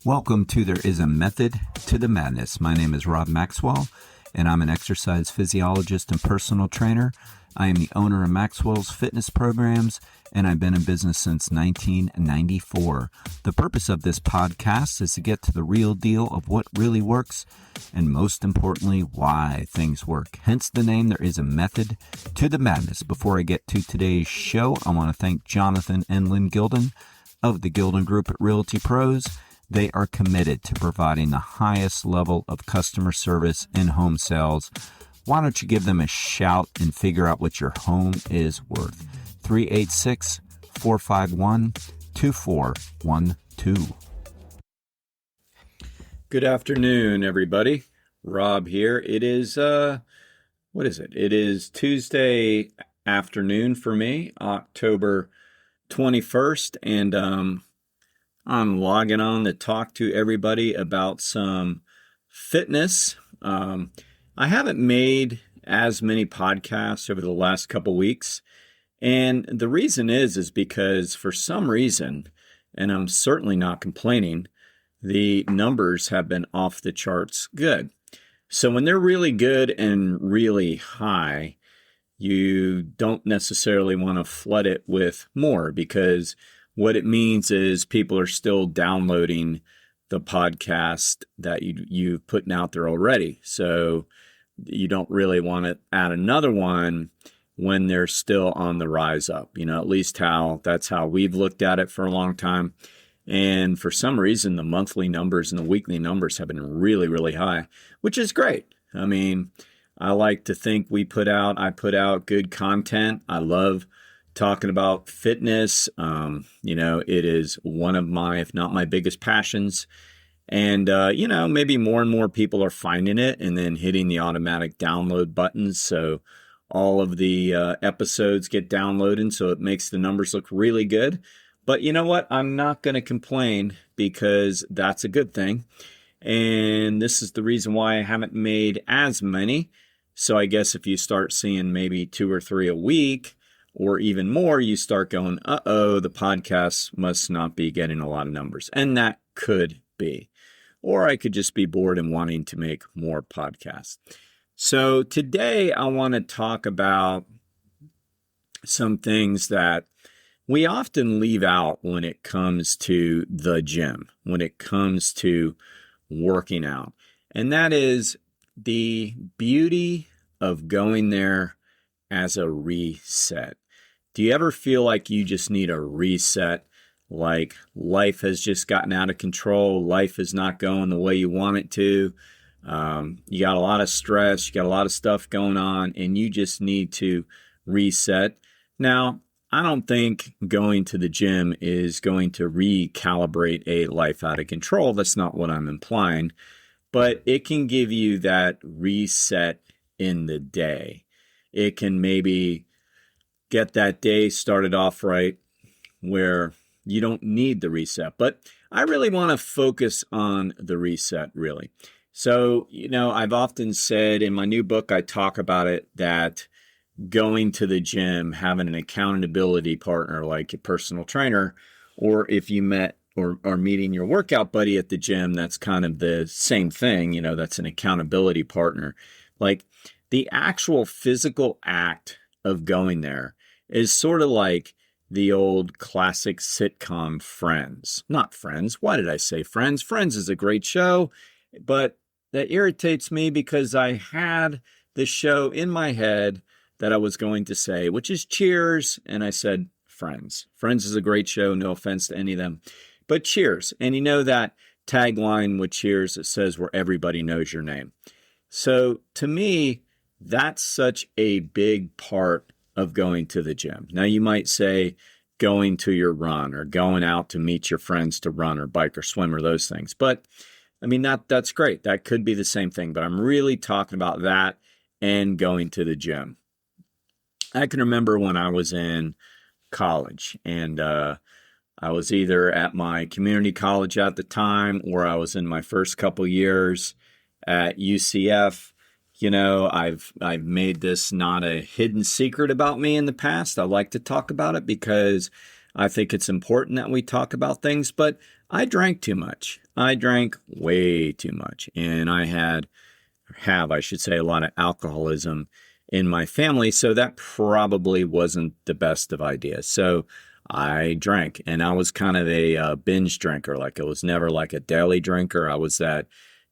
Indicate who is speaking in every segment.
Speaker 1: Welcome to There Is a Method to the Madness. My name is Rob Maxwell, and I'm an exercise physiologist and personal trainer. I am the owner of Maxwell's fitness programs, and I've been in business since 1994. The purpose of this podcast is to get to the real deal of what really works, and most importantly, why things work. Hence the name, There Is a Method to the Madness. Before I get to today's show, I want to thank Jonathan and Lynn Gilden of the Gilden Group at Realty Pros. They are committed to providing the highest level of customer service in home sales. Why don't you give them a shout and figure out what your home is worth? 386-451-2412. Good afternoon, everybody. Rob here. It is, what is it? It is Tuesday afternoon for me, October 21st, and I'm logging on to talk to everybody about some fitness. I haven't made as many podcasts over the last couple weeks. And the reason is because for some reason, and I'm certainly not complaining, the numbers have been off the charts good. So when they're really good and really high, you don't necessarily want to flood it with more, because what it means is people are still downloading the podcast that you've put out there already. So you don't really want to add another one when they're still on the rise up. You know, at least that's how we've looked at it for a long time. And for some reason, the monthly numbers and the weekly numbers have been really, really high, which is great. I mean, I like to think I put out good content. I love talking about fitness. It is one of my, if not my biggest passions. And, maybe more and more people are finding it and then hitting the automatic download buttons. So all of the episodes get downloaded. So it makes the numbers look really good. But you know what? I'm not going to complain, because that's a good thing. And this is the reason why I haven't made as many. So I guess if you start seeing maybe 2 or 3 a week, or even more, you start going, the podcast must not be getting a lot of numbers. And that could be. Or I could just be bored and wanting to make more podcasts. So today I want to talk about some things that we often leave out when it comes to the gym, when it comes to working out. And that is the beauty of going there as a reset. Do you ever feel like you just need a reset? Like life has just gotten out of control. Life is not going the way you want it to. You got a lot of stress. You got a lot of stuff going on, and you just need to reset. Now, I don't think going to the gym is going to recalibrate a life out of control. That's not what I'm implying. But it can give you that reset in the day. It can maybe get that day started off right where you don't need the reset. But I really want to focus on the reset, really. So, I've often said in my new book, I talk about it, that going to the gym, having an accountability partner like a personal trainer, or if you met or are meeting your workout buddy at the gym, that's kind of the same thing. That's an accountability partner. Like the actual physical act of going there is sort of like the old classic sitcom Friends. Not Friends. Why did I say Friends? Friends is a great show, but that irritates me because I had the show in my head that I was going to say, which is Cheers, and I said Friends. Friends is a great show, no offense to any of them, but Cheers. And you know that tagline with Cheers that says where everybody knows your name. So to me, that's such a big part of going to the gym. Now you might say going to your run or going out to meet your friends to run or bike or swim or those things. But I mean, that's great. That could be the same thing, but I'm really talking about that and going to the gym. I can remember when I was in college, and I was either at my community college at the time, or I was in my first couple years at UCF. I've made this not a hidden secret about me in the past. I like to talk about it because I think it's important that we talk about things, but I drank too much. I drank way too much. And I should say, a lot of alcoholism in my family. So that probably wasn't the best of ideas. So I drank, and I was kind of a binge drinker. Like, I was never like a daily drinker. I was that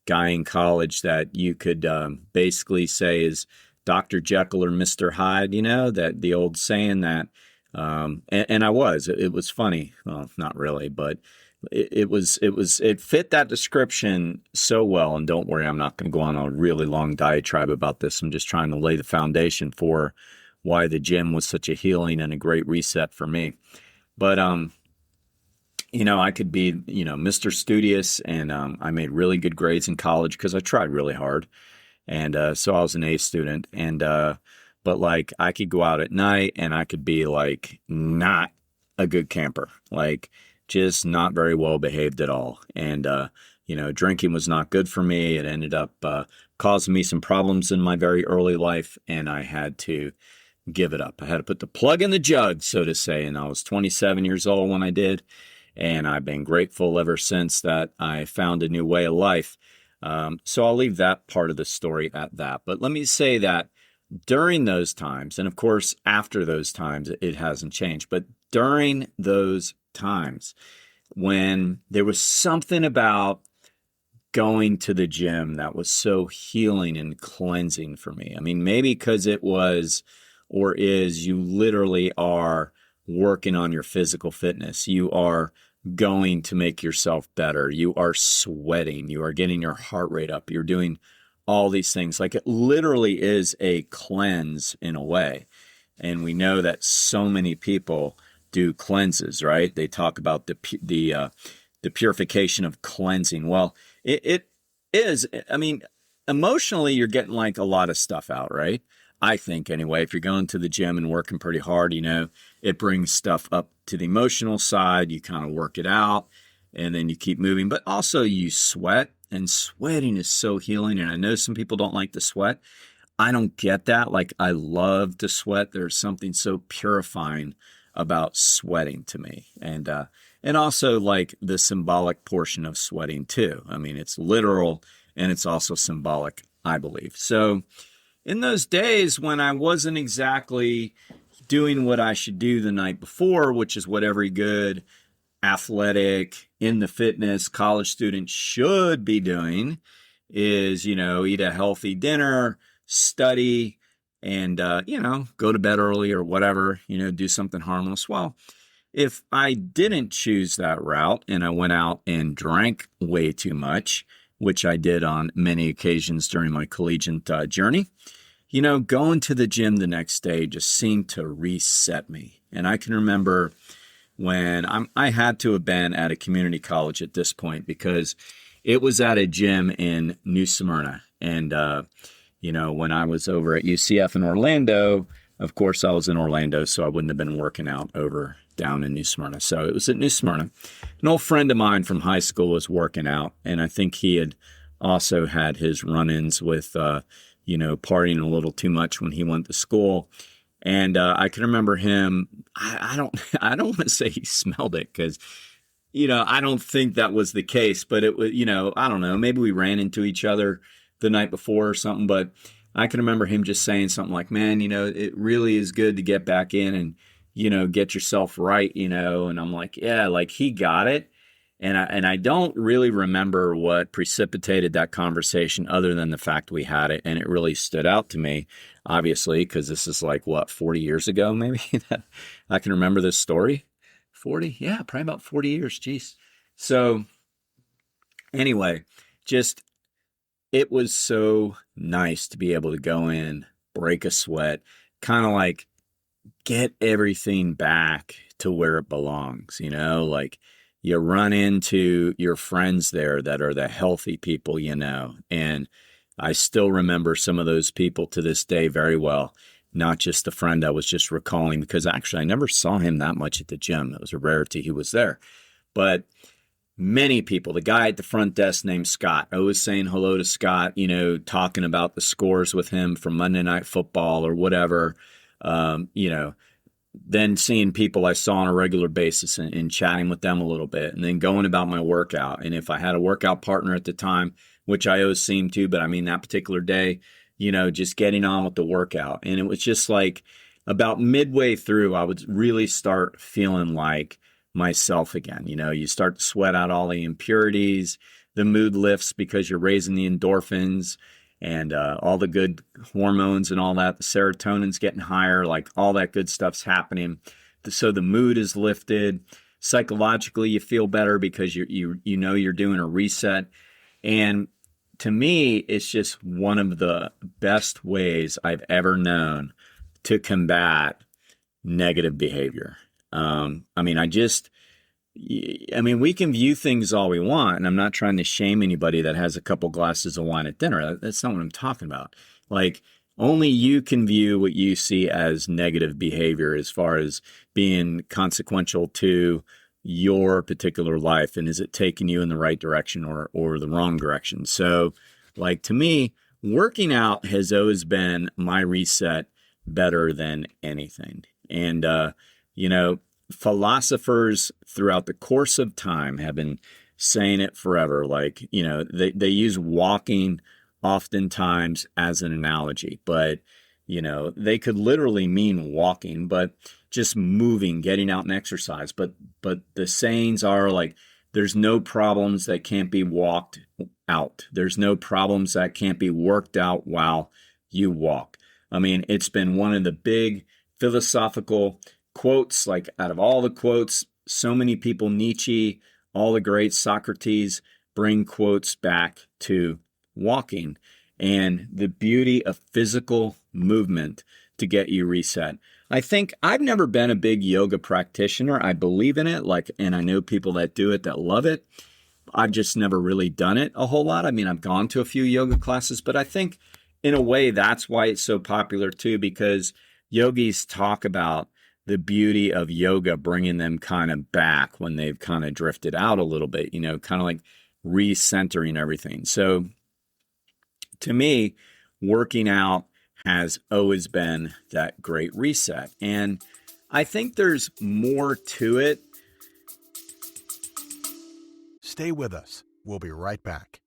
Speaker 1: guy in college that you could basically say is Dr. Jekyll or Mr. Hyde, that the old saying that, and I was, it was funny. Well, not really, but it fit that description so well. And don't worry, I'm not going to go on a really long diatribe about this. I'm just trying to lay the foundation for why the gym was such a healing and a great reset for me. But, I could be, Mr. Studious, and I made really good grades in college because I tried really hard. And so I was an A student. And, but like, I could go out at night and I could be like not a good camper, like just not very well behaved at all. And, drinking was not good for me. It ended up causing me some problems in my very early life, and I had to give it up. I had to put the plug in the jug, so to say. And I was 27 years old when I did. And I've been grateful ever since that I found a new way of life. So I'll leave that part of the story at that. But let me say that during those times, and of course, after those times, it hasn't changed. But during those times when there was something about going to the gym that was so healing and cleansing for me. I mean, maybe because it was or is, you literally are working on your physical fitness. You are going to make yourself better. You are sweating. You are getting your heart rate up. You're doing all these things. Like, it literally is a cleanse in a way. And we know that so many people do cleanses, right? They talk about the purification of cleansing. Well, it is. I mean, emotionally, you're getting like a lot of stuff out, right? I think anyway, if you're going to the gym and working pretty hard, it brings stuff up to the emotional side. You kind of work it out and then you keep moving, but also you sweat, and sweating is so healing. And I know some people don't like to sweat. I don't get that. Like, I love to sweat. There's something so purifying about sweating to me. And also like the symbolic portion of sweating too. I mean, it's literal and it's also symbolic, I believe. So in those days when I wasn't exactly doing what I should do the night before, which is what every good athletic, in the fitness college student should be doing, is, eat a healthy dinner, study, and, go to bed early or whatever, do something harmless. Well, if I didn't choose that route and I went out and drank way too much, which I did on many occasions during my collegiate journey, going to the gym the next day just seemed to reset me. And I can remember when I had to have been at a community college at this point, because it was at a gym in New Smyrna. And, when I was over at UCF in Orlando, of course I was in Orlando, so I wouldn't have been working out over down in New Smyrna. So it was at New Smyrna. An old friend of mine from high school was working out, and I think he had also had his run-ins with, partying a little too much when he went to school. And I can remember him. I don't want to say he smelled it, because, I don't think that was the case. But it was, I don't know. Maybe we ran into each other the night before or something. But I can remember him just saying something like, "Man, it really is good to get back in and, get yourself right." And I'm like, yeah, like he got it. And I don't really remember what precipitated that conversation other than the fact we had it. And it really stood out to me, obviously, because this is like, 40 years ago, maybe? I can remember this story. 40? Yeah, probably about 40 years. Jeez. So anyway, it was so nice to be able to go in, break a sweat, kind of like get everything back to where it belongs, like, you run into your friends there that are the healthy people, and I still remember some of those people to this day very well, not just the friend I was just recalling, because actually I never saw him that much at the gym. It was a rarity he was there. But many people, the guy at the front desk named Scott, I was saying hello to Scott, talking about the scores with him from Monday Night Football or whatever, then seeing people I saw on a regular basis and chatting with them a little bit, and then going about my workout. And if I had a workout partner at the time, which I always seem to, but I mean that particular day, just getting on with the workout. And it was just like about midway through, I would really start feeling like myself again. You start to sweat out all the impurities, the mood lifts because you're raising the endorphins and all the good hormones and all that. The serotonin's getting higher, like all that good stuff's happening. So the mood is lifted. Psychologically, you feel better because you're doing a reset. And to me, it's just one of the best ways I've ever known to combat negative behavior. We can view things all we want, and I'm not trying to shame anybody that has a couple glasses of wine at dinner. That's not what I'm talking about. Like, only you can view what you see as negative behavior as far as being consequential to your particular life, and is it taking you in the right direction or the wrong direction? So, like, to me, working out has always been my reset better than anything. And, philosophers throughout the course of time have been saying it forever. Like, they use walking oftentimes as an analogy, but, they could literally mean walking, but just moving, getting out and exercise. But the sayings are like, there's no problems that can't be walked out. There's no problems that can't be worked out while you walk. I mean, it's been one of the big philosophical quotes, like out of all the quotes, so many people, Nietzsche, all the greats, Socrates, bring quotes back to walking and the beauty of physical movement to get you reset. I think I've never been a big yoga practitioner. I believe in it, and I know people that do it that love it. I've just never really done it a whole lot. I mean, I've gone to a few yoga classes, but I think in a way that's why it's so popular too, because yogis talk about the beauty of yoga, bringing them kind of back when they've kind of drifted out a little bit, kind of like recentering everything. So to me, working out has always been that great reset. And I think there's more to it.
Speaker 2: Stay with us. We'll be right back.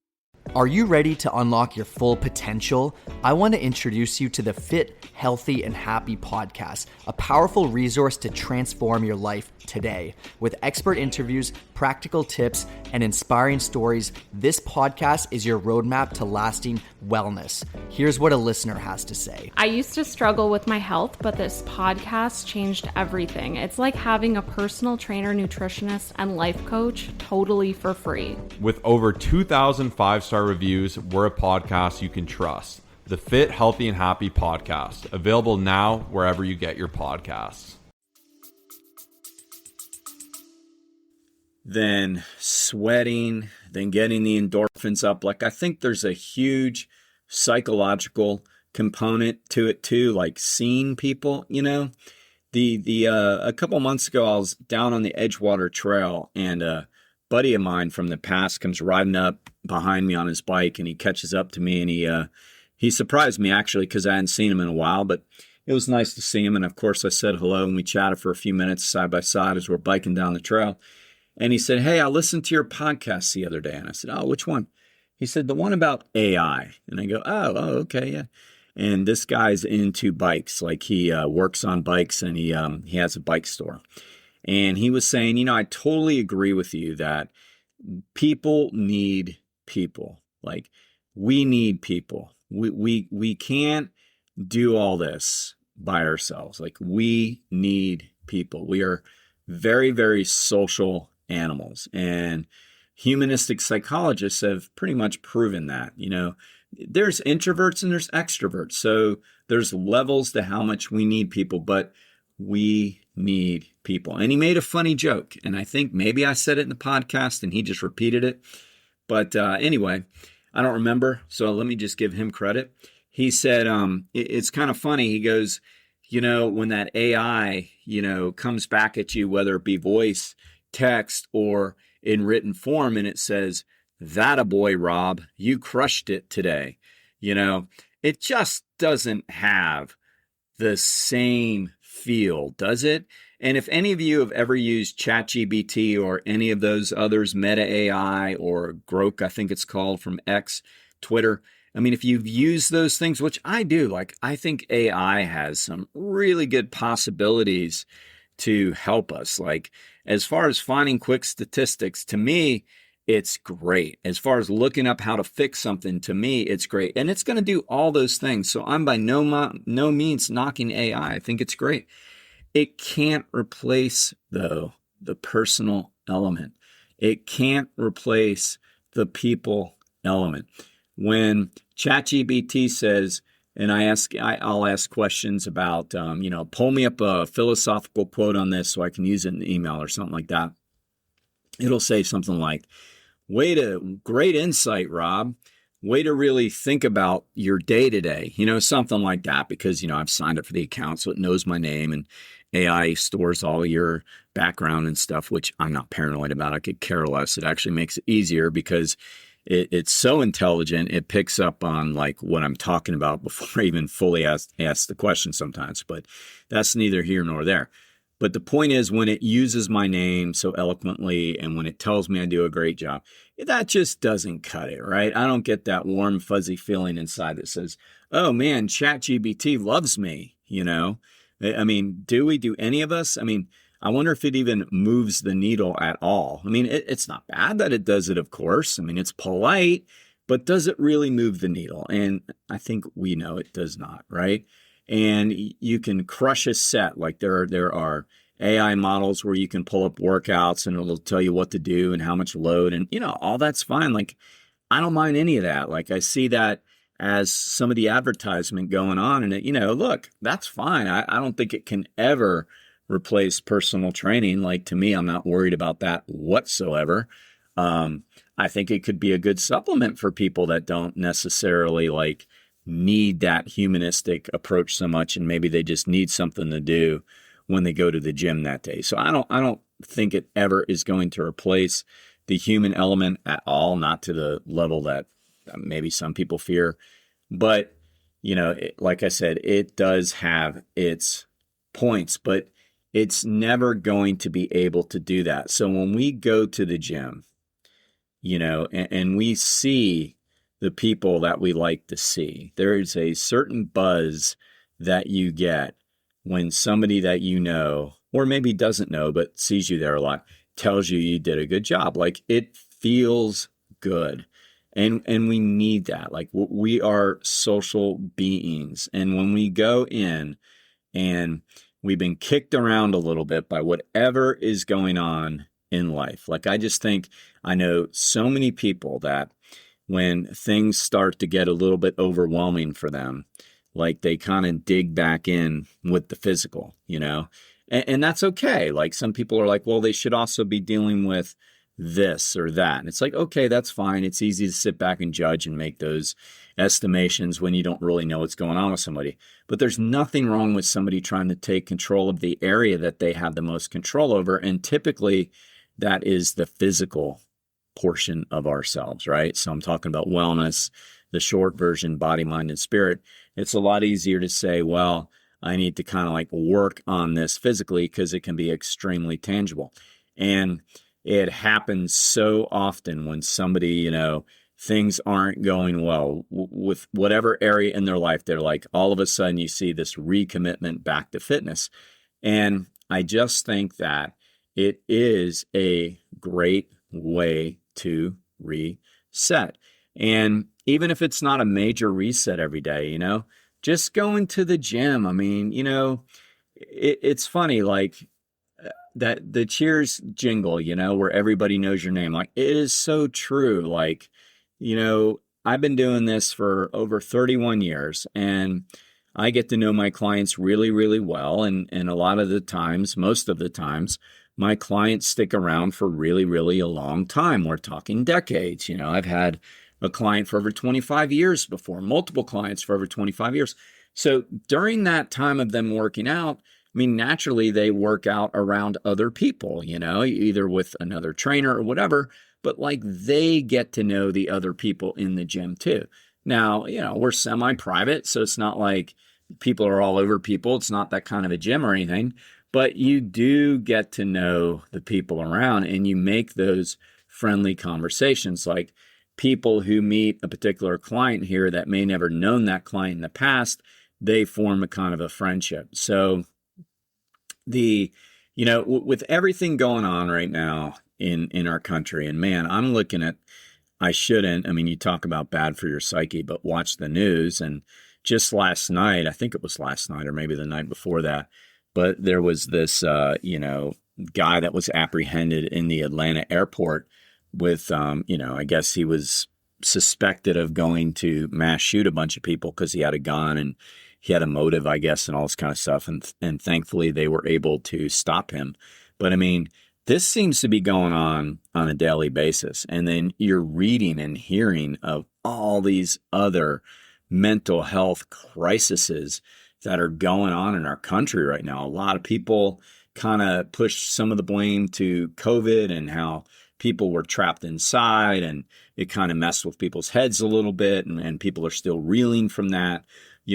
Speaker 3: Are you ready to unlock your full potential? I want to introduce you to the Fit, Healthy, and Happy podcast, a powerful resource to transform your life today. With expert interviews, practical tips, and inspiring stories, this podcast is your roadmap to lasting wellness. Here's what a listener has to say.
Speaker 4: I used to struggle with my health, but this podcast changed everything. It's like having a personal trainer, nutritionist, and life coach totally for free.
Speaker 5: With over 2,000 five-star reviews, we're a podcast you can trust. The Fit, Healthy, and Happy podcast, available now wherever you get your podcasts.
Speaker 1: Then sweating, then getting the endorphins up. Like, I think there's a huge psychological component to it too, like seeing people, a couple months ago, I was down on the Edgewater Trail, and a buddy of mine from the past comes riding up behind me on his bike, and he catches up to me, and he surprised me actually, because I hadn't seen him in a while, but it was nice to see him. And of course I said hello, and we chatted for a few minutes side by side as we're biking down the trail. And he said, "Hey, I listened to your podcast the other day." And I said, "Oh, which one?" He said, "The one about AI." And I go, oh, okay, yeah. And this guy's into bikes. Like, he works on bikes, and he has a bike store. And he was saying, I totally agree with you that people need people. Like, we need people. We can't do all this by ourselves. Like, we need people. We are very, very social animals, and humanistic psychologists have pretty much proven that. There's introverts and there's extroverts, so there's levels to how much we need people, but we need people. And he made a funny joke, and I think maybe I said it in the podcast and he just repeated it, but anyway, I don't remember, so let me just give him credit. He said, it's kind of funny. He goes, when that AI, comes back at you, whether it be voice, text, or in written form, and it says, "That a boy, Rob, you crushed it today." It just doesn't have the same feel, does it? And if any of you have ever used ChatGPT or any of those others, Meta AI or Grok, I think it's called, from X, Twitter, I mean, if you've used those things, which I do, like, I think AI has some really good possibilities to help us. Like, as far as finding quick statistics, to me, it's great. As far as looking up how to fix something, to me, it's great. And it's going to do all those things. So I'm by no means knocking AI. I think it's great. It can't replace, though, the personal element. It can't replace the people element. When ChatGPT says, and I'll ask questions about, pull me up a philosophical quote on this so I can use it in an email or something like that. It'll say something like, great insight, Rob. Way to really think about your day to day, something like that, because, I've signed up for the account, so it knows my name, and AI stores all your background and stuff, which I'm not paranoid about. I could care less. It actually makes it easier because it's so intelligent. It picks up on like what I'm talking about before I even fully ask the question sometimes, but that's neither here nor there. But the point is, when it uses my name so eloquently and when it tells me I do a great job, that just doesn't cut it, right? I don't get that warm, fuzzy feeling inside that says, oh man, ChatGPT loves me, I mean, do any of us? I mean, I wonder if it even moves the needle at all. I mean, it's not bad that it does it, of course. I mean, it's polite, but does it really move the needle? And I think we know it does not, right? And you can crush a set. Like there are AI models where you can pull up workouts and it'll tell you what to do and how much load, and all that's fine. Like, I don't mind any of that. Like, I see that as some of the advertisement going on, and look, that's fine. I don't think it can ever replace personal training. Like, to me, I'm not worried about that whatsoever. I think it could be a good supplement for people that don't necessarily like need that humanistic approach so much, and maybe they just need something to do when they go to the gym that day. So I don't think it ever is going to replace the human element at all, not to the level that maybe some people fear. But, like I said, it does have its points, but it's never going to be able to do that. So when we go to the gym, and we see the people that we like to see, there is a certain buzz that you get when somebody that or maybe doesn't know, but sees you there a lot, tells you did a good job. Like, it feels good. And we need that. Like, we are social beings. And when we go in and we've been kicked around a little bit by whatever is going on in life, like, I just think I know so many people that when things start to get a little bit overwhelming for them, like, they kind of dig back in with the physical, and that's okay. Like, some people are like, well, they should also be dealing with this or that. And it's like, okay, that's fine. It's easy to sit back and judge and make those estimations when you don't really know what's going on with somebody. But there's nothing wrong with somebody trying to take control of the area that they have the most control over. And typically that is the physical portion of ourselves, right? So I'm talking about wellness, the short version, body, mind, and spirit. It's a lot easier to say, well, I need to kind of like work on this physically because it can be extremely tangible. And it happens so often when somebody, things aren't going well with whatever area in their life. They're like, all of a sudden you see this recommitment back to fitness. And I just think that it is a great way to reset. And even if it's not a major reset every day, just going to the gym. I mean, it's funny, like that the Cheers jingle, where everybody knows your name. Like, it is so true. Like, I've been doing this for over 31 years and I get to know my clients really, really well. And a lot of the times, most of the times, my clients stick around for really, really a long time. We're talking decades. I've had a client for over 25 years before, multiple clients for over 25 years. So during that time of them working out, I mean, naturally they work out around other people, either with another trainer or whatever, but like they get to know the other people in the gym too. Now, we're semi-private, so it's not like people are all over people. It's not that kind of a gym or anything, but you do get to know the people around and you make those friendly conversations. Like people who meet a particular client here that may never known that client in the past, they form a kind of a friendship. So with everything going on right now in our country, and man, I'm looking at, I shouldn't, I mean, you talk about bad for your psyche, but watch the news. And just last night, I think it was last night or maybe the night before that, but there was this, guy that was apprehended in the Atlanta airport with, I guess he was suspected of going to mass shoot a bunch of people because he had a gun and he had a motive, I guess, and all this kind of stuff. And thankfully they were able to stop him. But I mean, this seems to be going on a daily basis. And then you're reading and hearing of all these other mental health crises that are going on in our country right now. A lot of people kind of push some of the blame to COVID and how people were trapped inside, and it kind of messed with people's heads a little bit, and people are still reeling from that,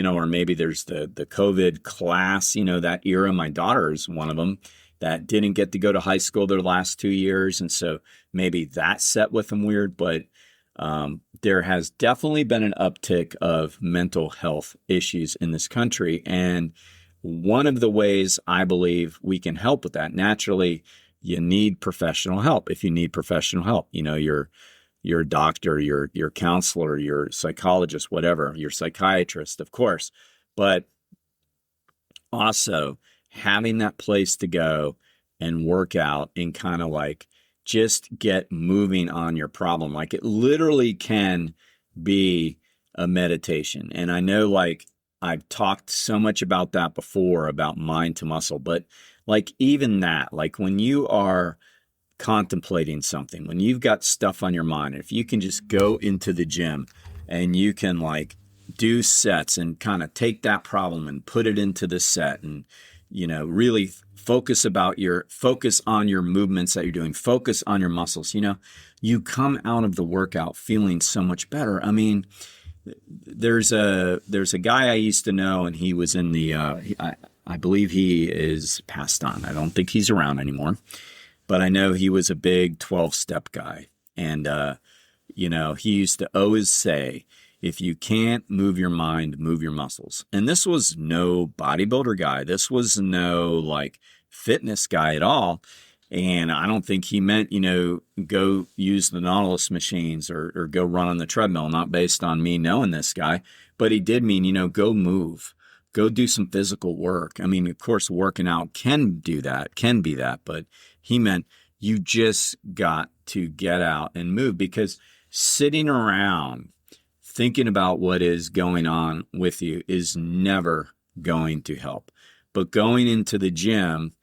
Speaker 1: or maybe there's the COVID class, that era. My daughter is one of them that didn't get to go to high school their last 2 years, and so maybe that set with them weird, but there has definitely been an uptick of mental health issues in this country, and one of the ways I believe we can help with that, naturally, you need professional help. If you need professional help, your doctor, your counselor, your psychologist, whatever, your psychiatrist, of course, but also having that place to go and work out and kind of like just get moving on your problem. Like it literally can be a meditation. And I know like I've talked so much about that before, about mind to muscle, but like even that, like when you are contemplating something, when you've got stuff on your mind, if you can just go into the gym and you can like do sets and kind of take that problem and put it into the set and, really focus on your movements that you're doing, focus on your muscles, you come out of the workout feeling so much better. I mean, there's a guy I used to know, and he was in the, I believe he is passed on. I don't think he's around anymore, but I know he was a big 12-step guy. And, he used to always say, if you can't move your mind, move your muscles. And this was no bodybuilder guy. This was no like fitness guy at all. And I don't think he meant, go use the Nautilus machines or go run on the treadmill, not based on me knowing this guy. But he did mean, go move, go do some physical work. I mean, of course, working out can be that. But he meant you just got to get out and move, because sitting around thinking about what is going on with you is never going to help. But going into the gym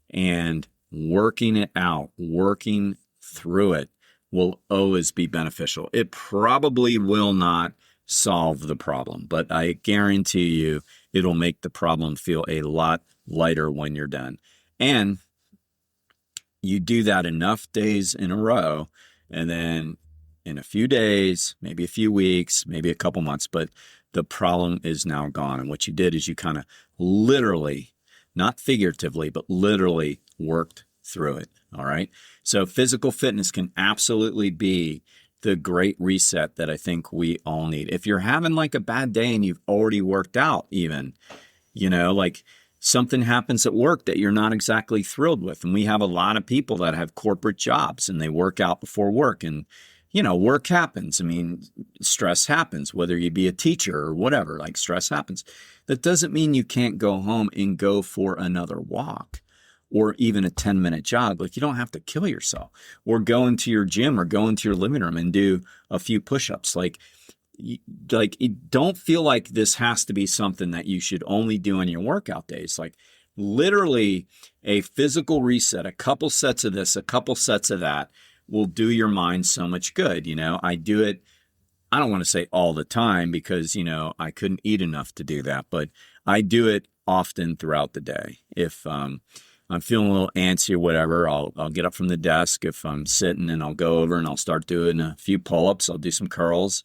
Speaker 1: and working it out, working through it will always be beneficial. It probably will not solve the problem, but I guarantee you it'll make the problem feel a lot lighter when you're done. And you do that enough days in a row, and then in a few days, maybe a few weeks, maybe a couple months, but the problem is now gone. And what you did is you kind of literally, not figuratively, but literally worked through it. All right. So physical fitness can absolutely be the great reset that I think we all need. If you're having like a bad day and you've already worked out, even, like something happens at work that you're not exactly thrilled with. And we have a lot of people that have corporate jobs and they work out before work, and work happens. I mean, stress happens, whether you be a teacher or whatever, like stress happens. That doesn't mean you can't go home and go for another walk or even a 10-minute jog. Like you don't have to kill yourself, or go into your gym or go into your living room and do a few push-ups. Like don't feel like this has to be something that you should only do on your workout days. Like literally a physical reset, a couple sets of this, a couple sets of that, will do your mind so much good. I do it, I don't want to say all the time because, I couldn't eat enough to do that, but I do it often throughout the day. If I'm feeling a little antsy or whatever, I'll get up from the desk. If I'm sitting, and I'll go over and I'll start doing a few pull-ups. I'll do some curls.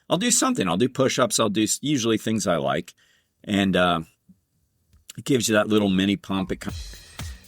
Speaker 1: I'll do something. I'll do push-ups. I'll do usually things I like. and it gives you that little mini pump.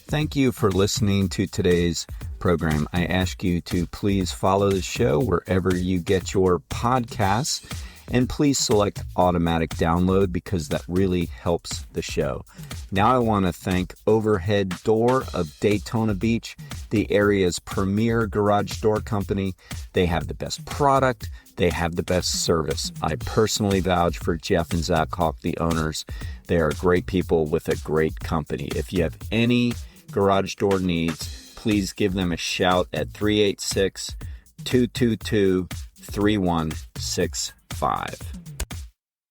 Speaker 1: Thank you for listening to today's program. I ask you to please follow the show wherever you get your podcasts, and please select automatic download because that really helps the show. Now I want to thank Overhead Door of Daytona Beach, the area's premier garage door company. They have the best product. They have the best service. I personally vouch for Jeff and Zach Hawk, the owners. They are great people with a great company. If you have any garage door needs, please give them a shout at 386-222-3165.